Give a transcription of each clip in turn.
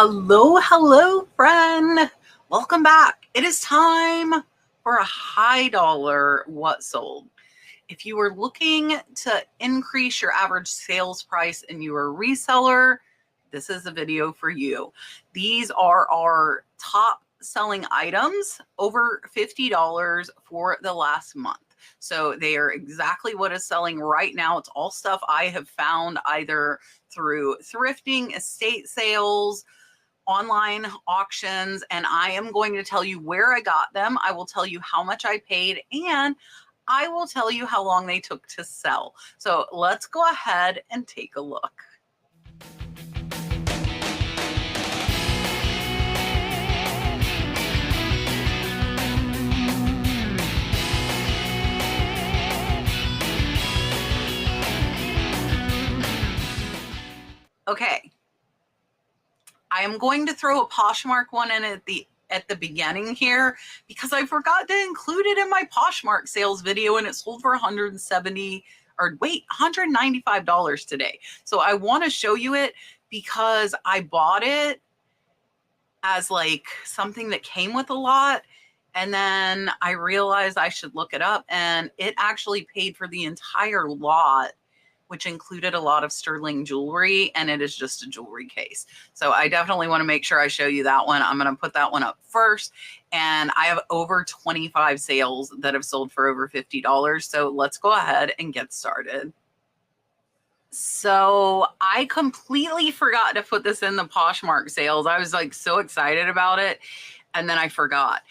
Hello, friend. Welcome back. It is time for a high dollar what sold. If you are looking to increase your average sales price and you are a reseller, this is a video for you. These are our top selling items over $50 for the last month. So they are exactly what is selling right now. It's all stuff I have found either through thrifting, estate sales, online auctions, and I am going to tell you where I got them. I will tell you how much I paid, and I will tell you how long they took to sell. So let's go ahead and take a look. Okay. I am going to throw a Poshmark one in at the beginning here because I forgot to include it in my Poshmark sales video, and it sold for $195 today. So I want to show you it because I bought it as like something that came with a lot, and then I realized I should look it up, and it actually paid for the entire lot, which included a lot of sterling jewelry, and it is just a jewelry case. So I definitely want to make sure I show you that one. I'm going to put that one up first, and I have over 25 sales that have sold for over $50. So let's go ahead and get started. So I completely forgot to put this in the Poshmark sales. I was like so excited about it, and then I forgot.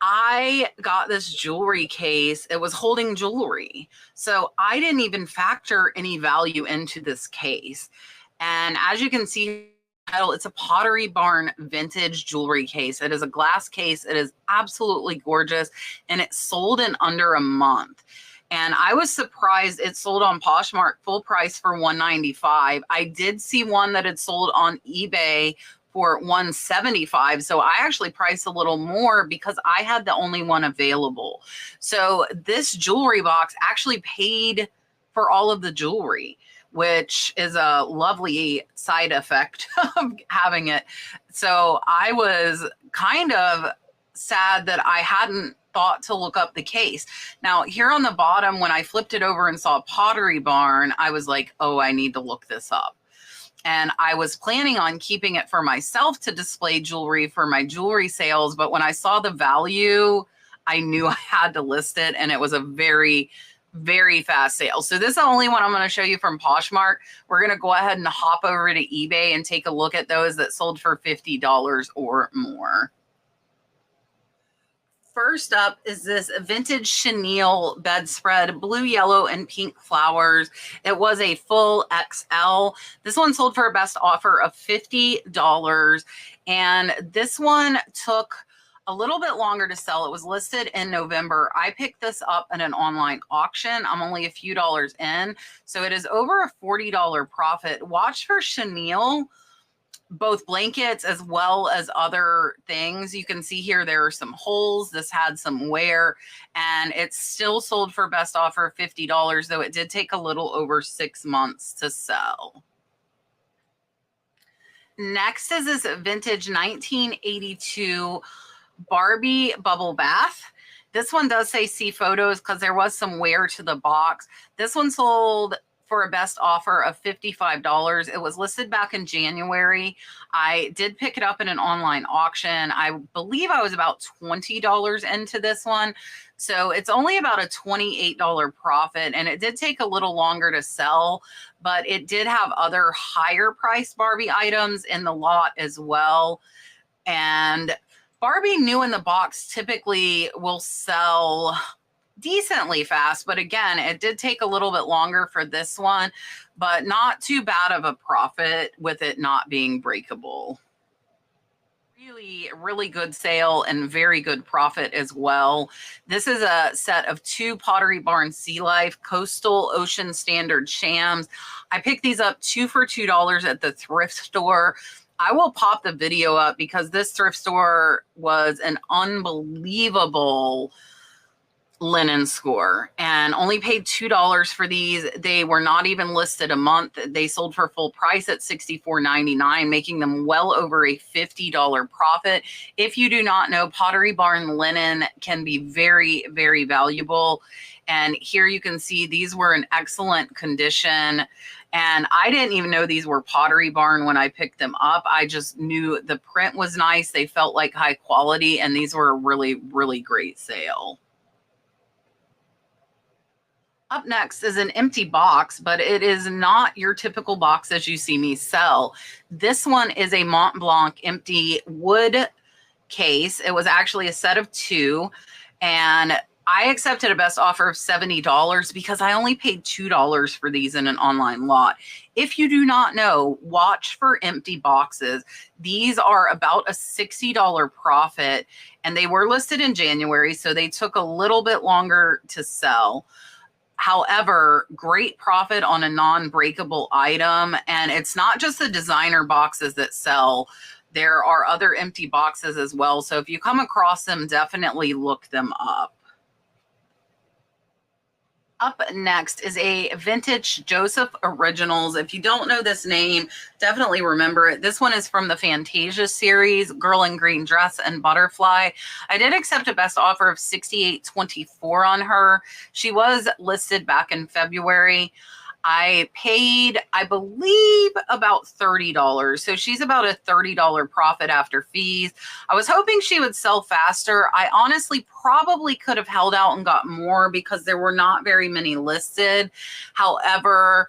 I got this jewelry case. It was holding jewelry. So I didn't even factor any value into this case. And as you can see, it's a Pottery Barn vintage jewelry case. It is a glass case. It is absolutely gorgeous. And it sold in under a month. And I was surprised it sold on Poshmark full price for $195. I did see one that had sold on eBay for $175. So I actually priced a little more because I had the only one available. So this jewelry box actually paid for all of the jewelry, which is a lovely side effect of having it. So I was kind of sad that I hadn't thought to look up the case. Now here on the bottom, when I flipped it over and saw Pottery Barn, I was like, oh, I need to look this up. And I was planning on keeping it for myself to display jewelry for my jewelry sales. But when I saw the value, I knew I had to list it. And it was a very, very fast sale. So this is the only one I'm going to show you from Poshmark. We're going to go ahead and hop over to eBay and take a look at those that sold for $50 or more. First up is this vintage chenille bedspread, blue, yellow, and pink flowers. It was a full XL. This one sold for a best offer of $50. And this one took a little bit longer to sell. It was listed in November. I picked this up at an online auction. I'm only a few dollars in. So it is over a $40 profit. Watch for chenille, both blankets as well as other things. You can see here there are some holes. This had some wear, and it's still sold for best offer of $50, though it did take a little over 6 months to sell. Next is this vintage 1982 Barbie bubble bath. This one does say see photos because there was some wear to the box. This one sold for a best offer of $55. It was listed back in January. I did pick it up in an online auction. I believe I was about $20 into this one. So it's only about a $28 profit, and it did take a little longer to sell, but it did have other higher priced Barbie items in the lot as well. And Barbie new in the box typically will sell decently fast, but again, it did take a little bit longer for this one, but not too bad of a profit with it not being breakable. Really good sale and very good profit as well. This is a set of 2 Pottery Barn Sea Life Coastal Ocean Standard shams. I picked these up 2 for $2 at the thrift store. I will pop the video up because this thrift store was an unbelievable linen score, and only paid $2 for these. They were not even listed a month. They sold for full price at $64.99, making them well over a $50 profit. If you do not know, Pottery Barn linen can be very, very valuable. And here you can see these were in excellent condition. And I didn't even know these were Pottery Barn when I picked them up. I just knew the print was nice. They felt like high quality, and these were a really, really great sale. Up next is an empty box, but it is not your typical box as you see me sell. This one is a Mont Blanc empty wood case. It was actually a set of 2, and I accepted a best offer of $70 because I only paid $2 for these in an online lot. If you do not know, watch for empty boxes. These are about a $60 profit, and they were listed in January, so they took a little bit longer to sell. However, great profit on a non-breakable item. And it's not just the designer boxes that sell. There are other empty boxes as well. So if you come across them, definitely look them up. Up next is a vintage Joseph Originals. If you don't know this name, definitely remember it. This one is from the Fantasia series, Girl in Green Dress and Butterfly. I did accept a best offer of $68.24 on her. She was listed back in February. I paid, I believe, about $30. So she's about a $30 profit after fees. I was hoping she would sell faster. I honestly probably could have held out and got more because there were not very many listed. However,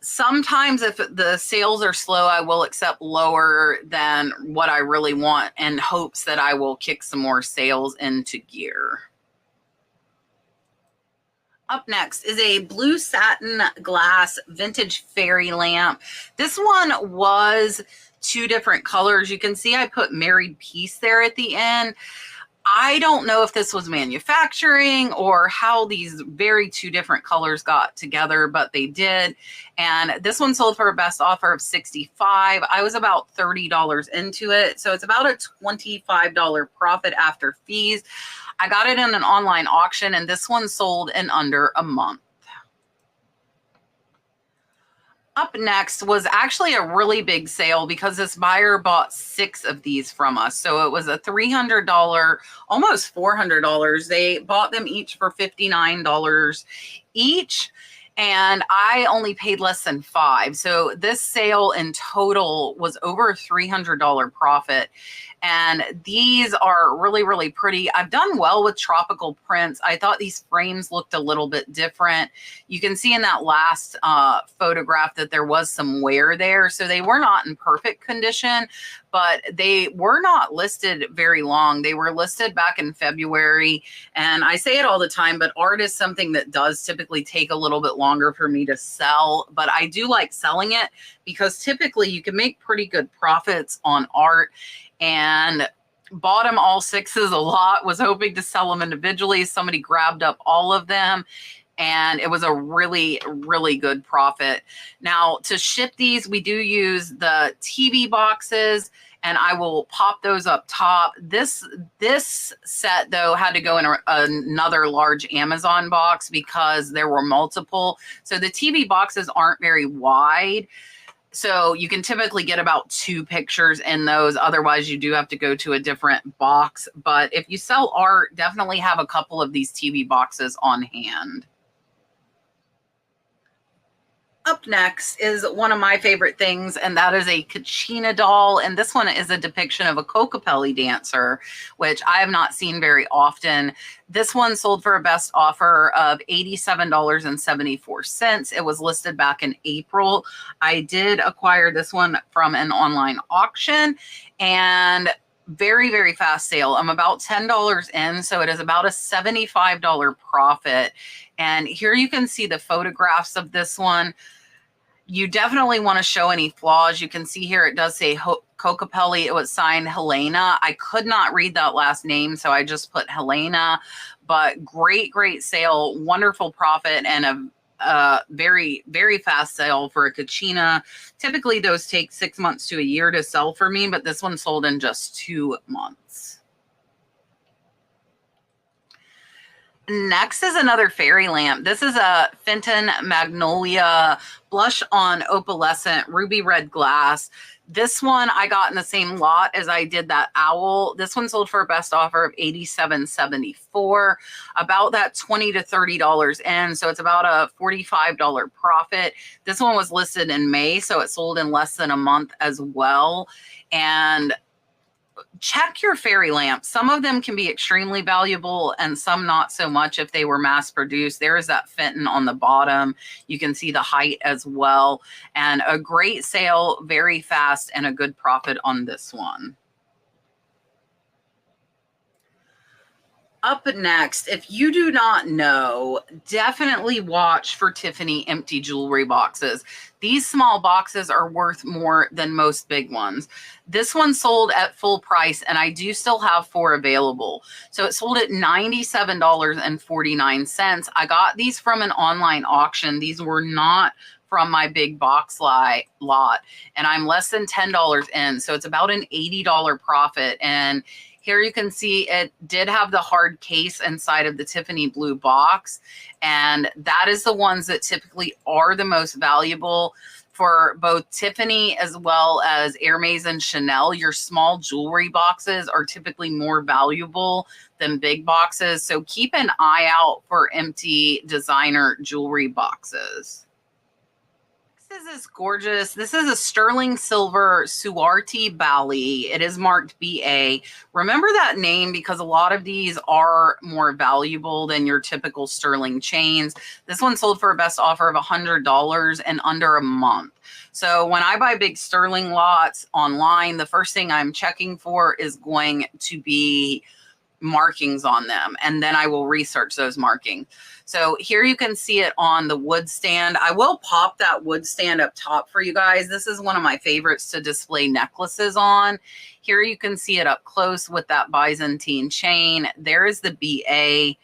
sometimes if the sales are slow, I will accept lower than what I really want in hopes that I will kick some more sales into gear. Up next is a blue satin glass vintage fairy lamp. This one was 2 different colors. You can see I put Married Peace there at the end. I don't know if this was manufacturing or how these 2 different colors got together, but they did. And this one sold for a best offer of $65. I was about $30 into it. So it's about a $25 profit after fees. I got it in an online auction, and this one sold in under a month. Up next was actually a really big sale because this buyer bought 6 of these from us. So it was a $300, almost $400. They bought them each for $59 each. And I only paid less than $5. So this sale in total was over a $300 profit. And these are really, really pretty. I've done well with tropical prints. I thought these frames looked a little bit different. You can see in that last photograph that there was some wear there. So they were not in perfect condition, but they were not listed very long. They were listed back in February. And I say it all the time, but art is something that does typically take a little bit longer for me to sell. But I do like selling it because typically you can make pretty good profits on art. And bought them all 6s a lot, was hoping to sell them individually. Somebody grabbed up all of them, and it was a really, really good profit. Now, to ship these, we do use the TV boxes, and I will pop those up top. This set, though, had to go in another large Amazon box because there were multiple. So the TV boxes aren't very wide. So you can typically get about 2 pictures in those. Otherwise, you do have to go to a different box. But if you sell art, definitely have a couple of these TV boxes on hand. Up next is one of my favorite things, and that is a Kalina doll. And this one is a depiction of a Kokopelli dancer, which I have not seen very often. This one sold for a best offer of $87.74. It was listed back in April. I did acquire this one from an online auction, and very, very fast sale. I'm about $10 in, so it is about a $75 profit. And here you can see the photographs of this one. You definitely want to show any flaws. You can see here it does say Kokopelli. It was signed Helena. I could not read that last name, so I just put Helena. But great, great sale, wonderful profit, and a very, very fast sale for a Kalina. Typically, those take 6 months to a year to sell for me, but this one sold in just 2 months. Next is another fairy lamp. This is a Fenton Magnolia Blush on Opalescent Ruby Red Glass. This one I got in the same lot as I did that owl. This one sold for a best offer of $87.74, about that $20 to $30 in. So it's about a $45 profit. This one was listed in May, so it sold in less than a month as well. And check your fairy lamps. Some of them can be extremely valuable and some not so much if they were mass produced. There is that Fenton on the bottom. You can see the height as well. And a great sale, very fast, and a good profit on this one. Up next, if you do not know, definitely watch for Tiffany empty jewelry boxes. These small boxes are worth more than most big ones. This one sold at full price, and I do still have 4 available. So it sold at $97.49. I got these from an online auction. These were not from my big box lot, and I'm less than $10 in. So it's about an $80 profit. And here you can see it did have the hard case inside of the Tiffany blue box. And that is the ones that typically are the most valuable for both Tiffany as well as Hermes and Chenille. Your small jewelry boxes are typically more valuable than big boxes. So keep an eye out for empty designer jewelry boxes. This is gorgeous. This is a sterling silver Swarovski Bracelet. It is marked BA. Remember that name because a lot of these are more valuable than your typical sterling chains. This one sold for a best offer of $100 in under a month. So when I buy big sterling lots online, the first thing I'm checking for is going to be markings on them, and then I will research those markings. So here you can see it on the wood stand. I will pop that wood stand up top for you guys. This is one of my favorites to display necklaces on. Here you can see it up close with that Byzantine chain. There is the BA,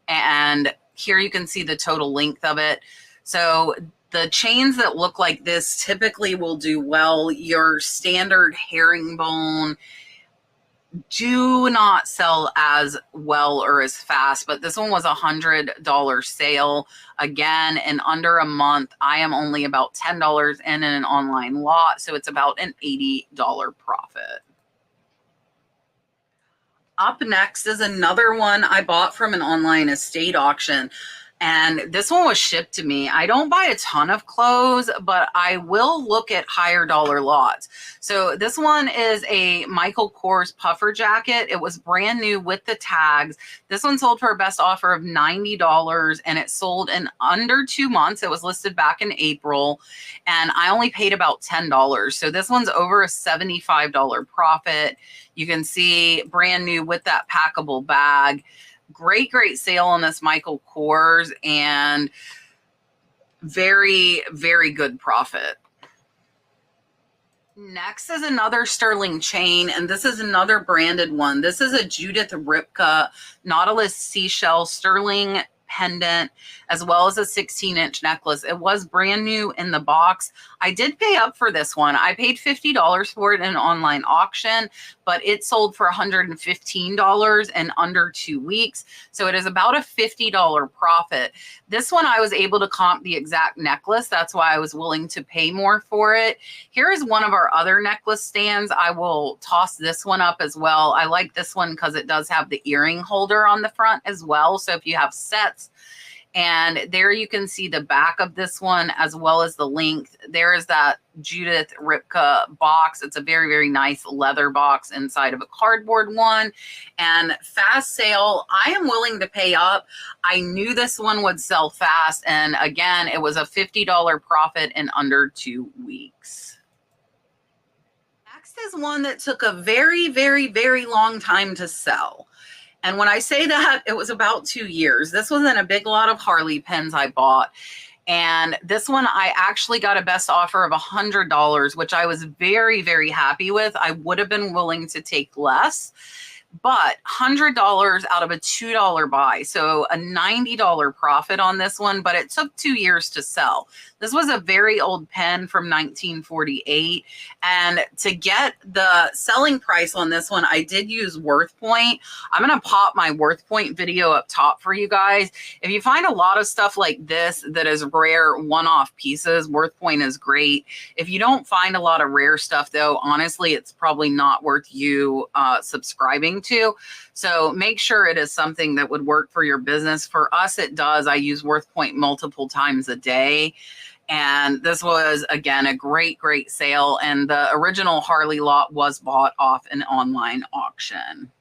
and here you can see the total length of it. So the chains that look like this typically will do well. Your standard herringbone do not sell as well or as fast, but this one was $100 sale. Again, in under a month, I am only about $10 in an online lot, so it's about an $80 profit. Up next is another one I bought from an online estate auction. And this one was shipped to me. I don't buy a ton of clothes, but I will look at higher dollar lots. So this one is a Michael Kors puffer jacket. It was brand new with the tags. This one sold for a best offer of $90, and it sold in under 2 months. It was listed back in April, and I only paid about $10. So this one's over a $75 profit. You can see brand new with that packable bag. Great sale on this Michael Kors, and very, very good profit. Next is another sterling chain, and this is another branded one. This is a Judith Ripka Nautilus seashell sterling pendant, as well as a 16-inch necklace. It was brand new in the box. I did pay up for this one. I paid $50 for it in an online auction, but it sold for $115 in under 2 weeks. So it is about a $50 profit. This one I was able to comp the exact necklace. That's why I was willing to pay more for it. Here is one of our other necklace stands. I will toss this one up as well. I like this one because it does have the earring holder on the front as well. So if you have sets, and there you can see the back of this one as well as the length. There is that Judith Ripka box. It's a very, very nice leather box inside of a cardboard one. And fast sale, I am willing to pay up. I knew this one would sell fast. And again, it was a $50 profit in under 2 weeks. Next is one that took a very, very, very long time to sell. And when I say that, it was about 2 years. This was in a big lot of Harley Pens I bought. And this one, I actually got a best offer of $100, which I was very, very happy with. I would have been willing to take less, but $100 out of a $2 buy. So a $90 profit on this one, but it took 2 years to sell. This was a very old pen from 1948. And to get the selling price on this one, I did use WorthPoint. I'm going to pop my WorthPoint video up top for you guys. If you find a lot of stuff like this that is rare one-off pieces, WorthPoint is great. If you don't find a lot of rare stuff, though, honestly, it's probably not worth you subscribing to. So make sure it is something that would work for your business. For us, it does. I use WorthPoint multiple times a day. And this was, again, a great, great sale. And the original Harley lot was bought off an online auction.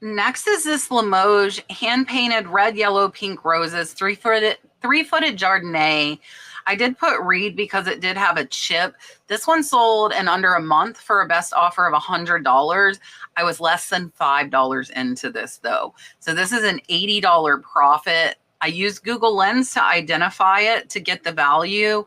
Next is this Limoges hand-painted red, yellow, pink roses, three-footed Jardinay. I did put Reed because it did have a chip. This one sold in under a month for a best offer of $100. I was less than $5 into this, though. So this is an $80 profit. I used Google Lens to identify it to get the value.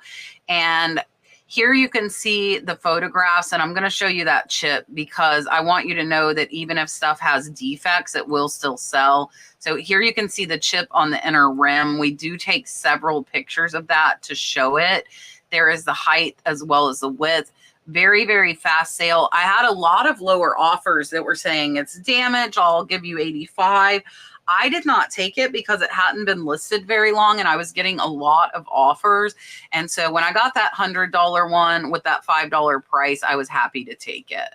And here you can see the photographs, and I'm going to show you that chip because I want you to know that even if stuff has defects, it will still sell. So here you can see the chip on the inner rim. We do take several pictures of that to show it. There is the height as well as the width. Very, very fast sale. I had a lot of lower offers that were saying it's damaged. I'll give you 85. I did not take it because it hadn't been listed very long and I was getting a lot of offers. And so when I got that $100 one with that $5 price, I was happy to take it.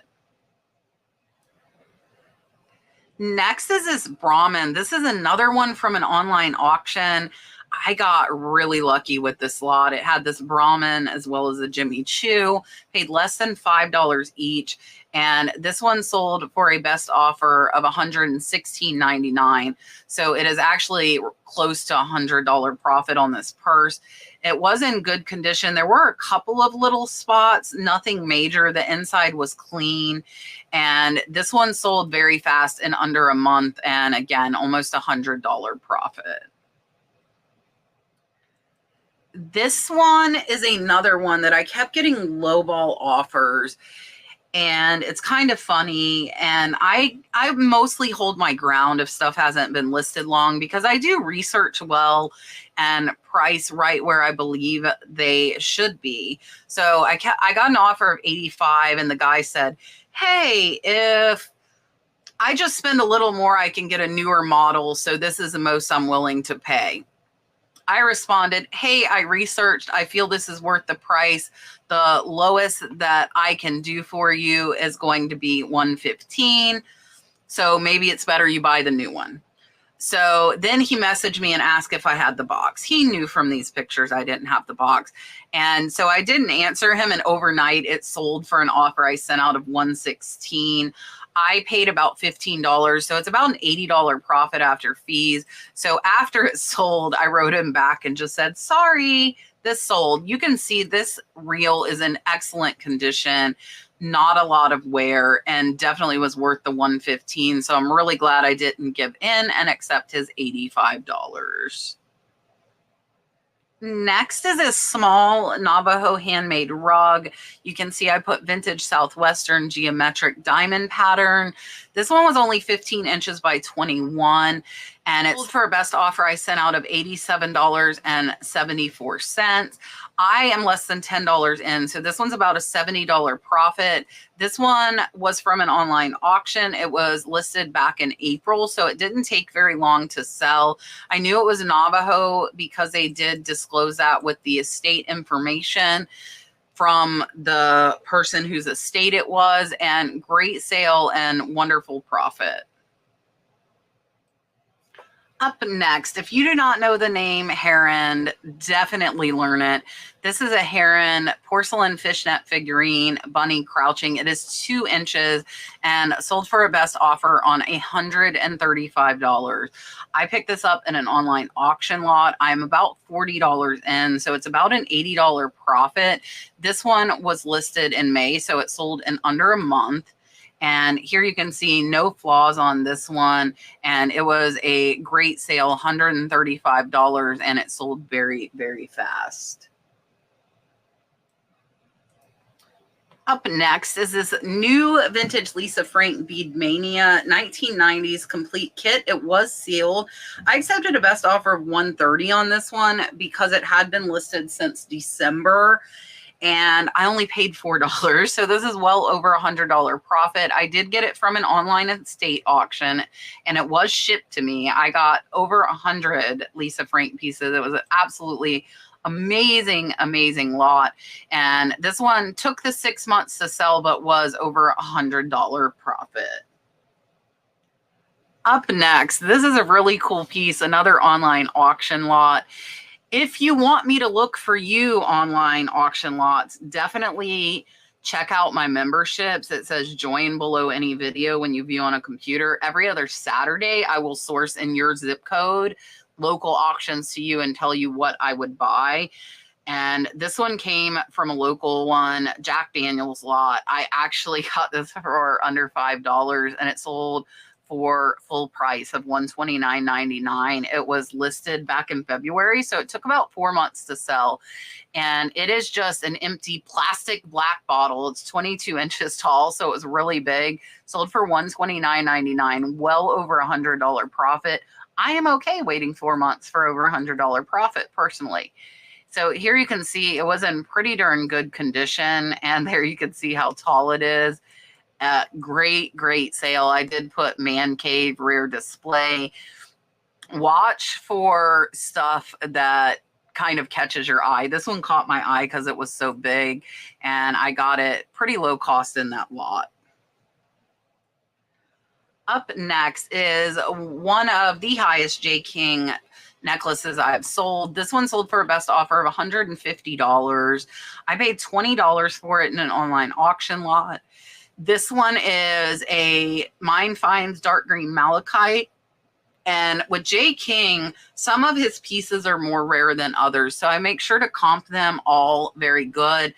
Next is this Brahman. This is another one from an online auction. I got really lucky with this lot. It had this Brahman as well as a Jimmy Choo, paid less than $5 each. And this one sold for a best offer of $116.99. So it is actually close to $100 profit on this purse. It was in good condition. There were a couple of little spots, nothing major. The inside was clean. And this one sold very fast in under a month. And again, almost $100 profit. This one is another one that I kept getting lowball offers. And it's kind of funny. And I mostly hold my ground if stuff hasn't been listed long because I do research well and price right where I believe they should be. So I got an offer of 85 and the guy said, hey, if I just spend a little more, I can get a newer model. So this is the most I'm willing to pay. I responded, hey, I researched. I feel this is worth the price. The lowest that I can do for you is going to be $115. So maybe it's better you buy the new one. So then he messaged me and asked if I had the box. He knew from these pictures I didn't have the box. And so I didn't answer him. And overnight it sold for an offer I sent out of $116. I paid about $15. So it's about an $80 profit after fees. So after it sold, I wrote him back and just said, sorry, this sold. You can see this reel is in excellent condition, not a lot of wear, and definitely was worth the $115. So I'm really glad I didn't give in and accept his $85. Next is a small Navajo handmade rug. You can see I put vintage Southwestern geometric diamond pattern. This one was only 15 inches by 21, and it's for a best offer I sent out of $87.74. I am less than $10 in, so this one's about a $70 profit. This one was from an online auction. It was listed back in April, so it didn't take very long to sell. I knew it was Navajo because they did disclose that with the estate information from the person whose estate it was, and great sale and wonderful profit. Up next, if you do not know the name Heron, definitely learn it. This is a Heron porcelain fishnet figurine, bunny crouching. It is 2 inches and sold for a best offer on $135. I picked this up in an online auction lot. I'm about $40 in, so it's about an $80 profit. This one was listed in May, so it sold in under a month. And here you can see no flaws on this one. And it was a great sale, $135, and it sold very, very fast. Up next is this new vintage Lisa Frank Bead Mania 1990s complete kit. It was sealed. I accepted a best offer of $130 on this one because it had been listed since December and I only paid $4. So this is well over $100 profit. I did get it from an online estate auction and it was shipped to me. I got over 100 Lisa Frank pieces. It was an absolutely amazing lot. And this one took the 6 months to sell, but was over $100 profit. Up next, this is a really cool piece, another online auction lot. If you want me to look for you online auction lots, definitely check out my memberships. It says join below any video when you view on a computer. Every other Saturday, I will source in your zip code local auctions to you and tell you what I would buy. And this one came from a local one, Jack Daniels lot. I actually got this for under $5 and it sold for full price of $129.99. It was listed back in February, so it took about 4 months to sell. And it is just an empty plastic black bottle. It's 22 inches tall, so it was really big. Sold for $129.99, well over $100 profit. I am okay waiting 4 months for over $100 profit personally. So here you can see it was in pretty darn good condition. And there you can see how tall it is. Great sale. I did put man cave rear display. Watch for stuff that kind of catches your eye. This one caught my eye because it was so big and I got it pretty low cost in that lot. Up next is one of the highest J. King necklaces I've sold. This one sold for a best offer of $150. I paid $20 for it in an online auction lot. This one is a Mind Finds dark green malachite. And with J. King, some of his pieces are more rare than others. So I make sure to comp them all very good.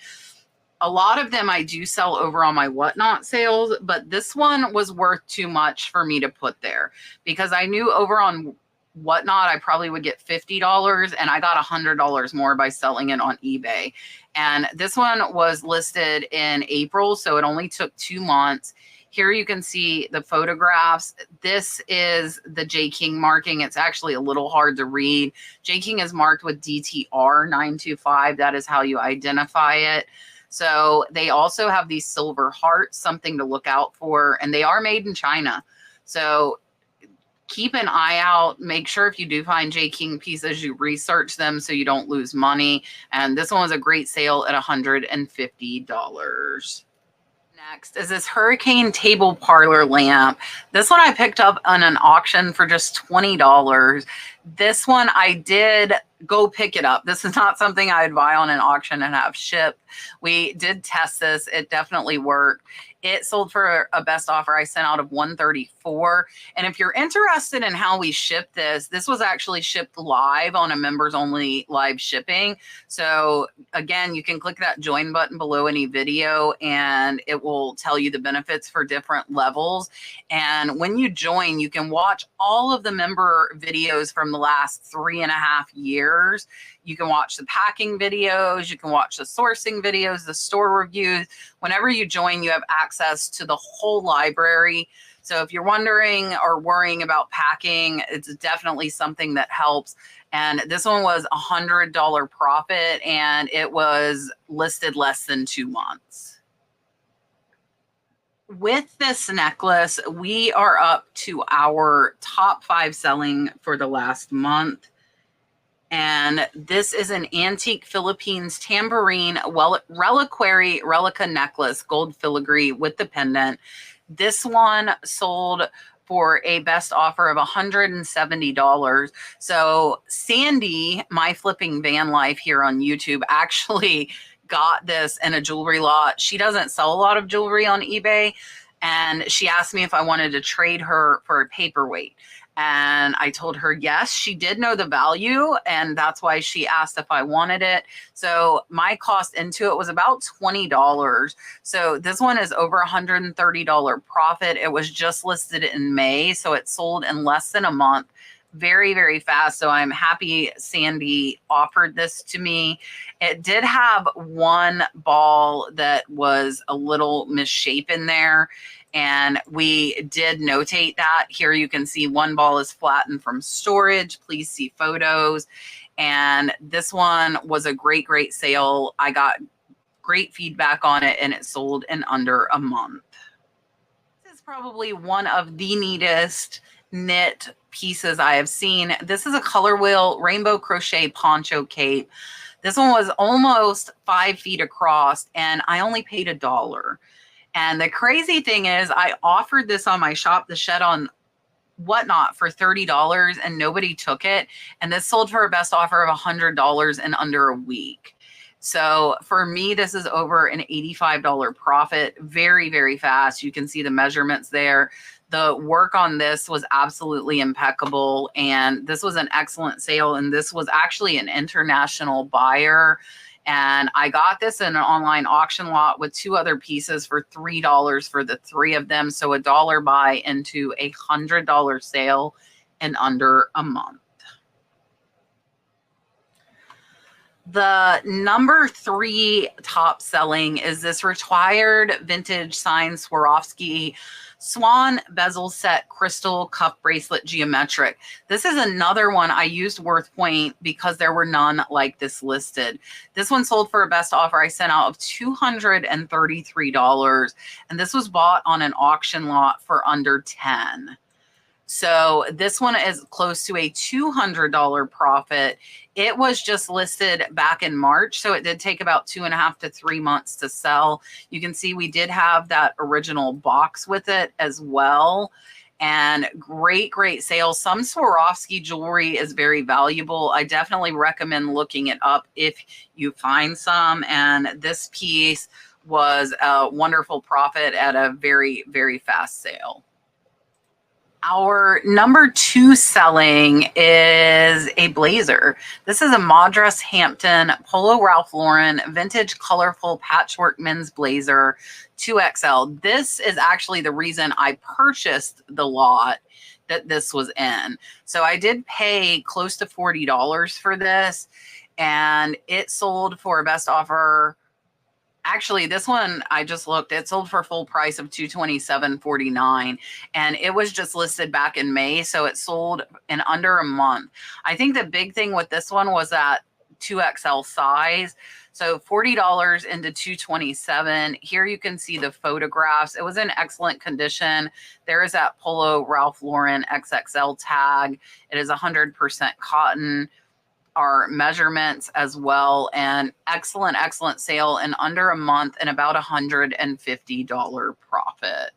A lot of them I do sell over on my Whatnot sales, but this one was worth too much for me to put there because I knew over on Whatnot I probably would get $50 and I got $100 more by selling it on eBay. And this one was listed in April, so it only took 2 months. Here you can see the photographs. This is the J. King marking. It's actually a little hard to read. J. King is marked with DTR 925. That is how you identify it. So they also have these silver hearts, something to look out for, and they are made in China. So keep an eye out. Make sure if you do find J. King pieces, you research them so you don't lose money. And this one was a great sale at $150. Next is this Hurricane Table Parlor lamp. This one I picked up on an auction for just $20. This one I did go pick it up. This is not something I'd buy on an auction and have shipped. We did test this. It definitely worked. It sold for a best offer I sent out of $134. And if you're interested in how we ship this was actually shipped live on a members only live shipping. So again, you can click that join button below any video and it will tell you the benefits for different levels. And when you join, you can watch all of the member videos from the last 3.5 years. You can watch the packing videos, you can watch the sourcing videos, the store reviews. Whenever you join, you have access to the whole library. So if you're wondering or worrying about packing, it's definitely something that helps. And this one was $100 profit and it was listed less than 2 months. With this necklace, we are up to our top 5 selling for the last month. And this is an antique Philippines tambourine reliquary replica necklace, gold filigree with the pendant. This one sold for a best offer of $170. So Sandy, my flipping van life here on YouTube, actually got this in a jewelry lot. She doesn't sell a lot of jewelry on eBay. And she asked me if I wanted to trade her for a paperweight. And I told her, yes, she did know the value. And that's why she asked if I wanted it. So my cost into it was about $20. So this one is over $130 profit. It was just listed in May. So it sold in less than a month very, very fast. So I'm happy Sandy offered this to me. It did have one ball that was a little misshapen there, and we did notate that. Here you can see one ball is flattened from storage. Please see photos. And this one was a great, great sale. I got great feedback on it, and it sold in under a month. This is probably one of the neatest knit pieces I have seen. This is a color wheel rainbow crochet poncho cape. This one was almost 5 feet across, and I only paid $1. And the crazy thing is, I offered this on my Shop the Shed on Whatnot for $30, and nobody took it. And this sold for a best offer of $100 in under a week. So for me, this is over an $85 profit, very, very fast. You can see the measurements there. The work on this was absolutely impeccable, and this was an excellent sale. And this was actually an international buyer. And I got this in an online auction lot with 2 other pieces for $3 for the 3 of them. So $1 buy into a $100 sale in under a month. The number 3 top selling is this retired vintage signed Swarovski Swan Bezel Set Crystal Cuff Bracelet Geometric. This is another one I used Worth Point because there were none like this listed. This one sold for a best offer I sent out of $233, and this was bought on an auction lot for under $10. So this one is close to a $200 profit. It was just listed back in March, so it did take about 2.5 to 3 months to sell. You can see we did have that original box with it as well. And great, great sales. Some Swarovski jewelry is very valuable. I definitely recommend looking it up if you find some. And this piece was a wonderful profit at a very, very fast sale. Our number 2 selling is a blazer. This is a Madras Hampton Polo Ralph Lauren vintage colorful patchwork men's blazer 2XL. This is actually the reason I purchased the lot that this was in. So I did pay close to $40 for this, and it sold for a best offer. Actually, this one, I just looked, it sold for full price of $227.49, and it was just listed back in May, so it sold in under a month. I think the big thing with this one was that 2XL size. So $40 into $227. Here you can see the photographs. It was in excellent condition. There is that Polo Ralph Lauren XXL tag. It is 100% cotton. Our measurements as well, and excellent, excellent sale in under a month and about $150 profit.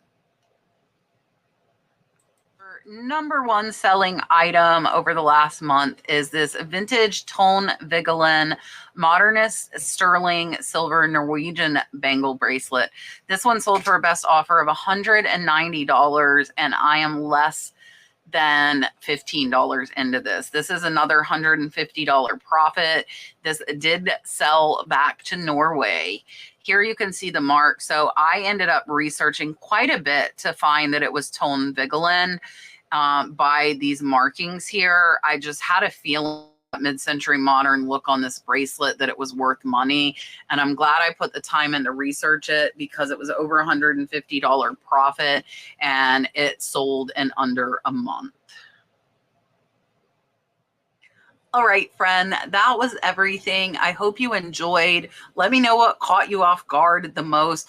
Number 1 selling item over the last month is this vintage Tone Vigeland Modernist Sterling Silver Norwegian Bangle Bracelet. This one sold for a best offer of $190, and I am less than $15 into this. This is another $150 profit. This did sell back to Norway. Here you can see the mark. So I ended up researching quite a bit to find that it was Tone Vigeland by these markings here. I just had a feeling mid-century modern look on this bracelet that it was worth money, and I'm glad I put the time in to research it because it was over $150 profit, and it sold in under a month. All right, friend, that was everything. I hope you enjoyed. Let me know what caught you off guard the most.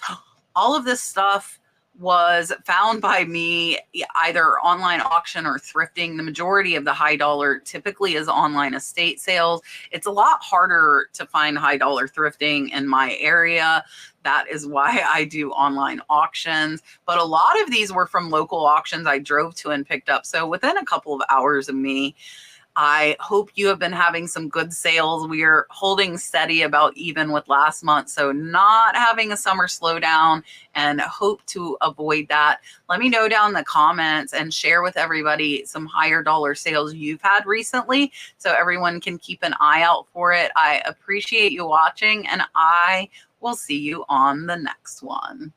All of this stuff was found by me either online auction or thrifting. The majority of the high dollar typically is online estate sales. It's a lot harder to find high dollar thrifting in my area. That is why I do online auctions. But a lot of these were from local auctions I drove to and picked up. So within a couple of hours of me, I hope you have been having some good sales. We are holding steady about even with last month, so not having a summer slowdown, and hope to avoid that. Let me know down in the comments and share with everybody some higher dollar sales you've had recently so everyone can keep an eye out for it. I appreciate you watching, and I will see you on the next one.